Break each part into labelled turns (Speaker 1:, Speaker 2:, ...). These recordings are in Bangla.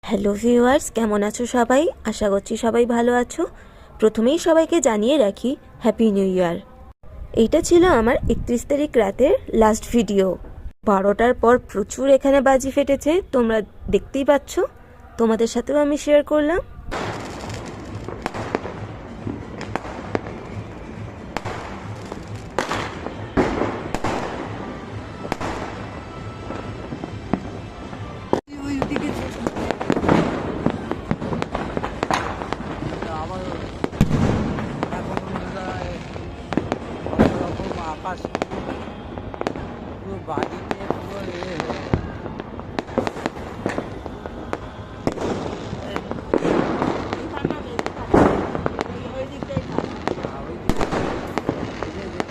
Speaker 1: হ্যালো ভিউয়ার্স, কেমন আছো সবাই? আশা করছি সবাই ভালো আছো। প্রথমেই সবাইকে জানিয়ে রাখি হ্যাপি নিউ ইয়ার। এইটা ছিল আমার 31 তারিখ রাতের লাস্ট ভিডিও। 12টার পর প্রচুর এখানে বাজি ফেটেছে, তোমরা দেখতেই পাচ্ছ। তোমাদের সাথেও আমি শেয়ার করলাম।
Speaker 2: আকাশ পুরো বাড়িতে পুরো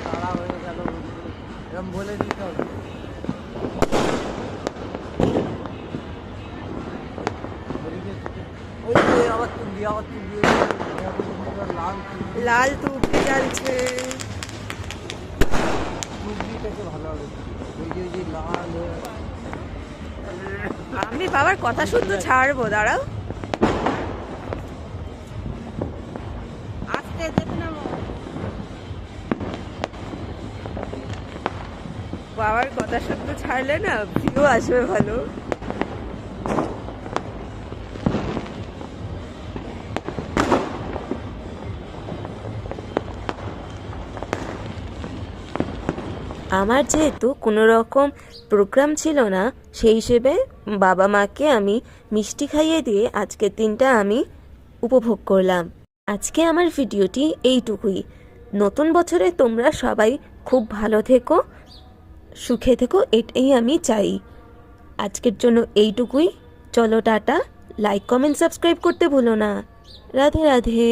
Speaker 2: তারা হয়ে গেল এরকম বলে দিতে হবে। ওই যে আবার তুলবি
Speaker 1: লাল তুবড়ি জ্বালছে।
Speaker 2: তুলবিটাকে ভালো হবে। ওই যে লাল
Speaker 1: আমি বাবার কথা শুনতে ছাড়বো, দাঁড়াও। আস্তে যেতে না, বাবার কথা শুনতে ছাড়লে না ভিউ আসবে ভালো। আমার যেহেতু কোনো রকম প্রোগ্রাম ছিল না, সেই হিসেবে বাবা মাকে আমি মিষ্টি খাইয়ে দিয়ে আজকের দিনটা আমি উপভোগ করলাম। আজকে আমার ভিডিওটি এইটুকুই। নতুন বছরে তোমরা সবাই খুব ভালো থেকো, সুখে থেকো, এটাই আমি চাই। আজকের জন্য এইটুকুই। চলো টাটা। লাইক কমেন্ট সাবস্ক্রাইব করতে ভুলো না। রাধে রাধে।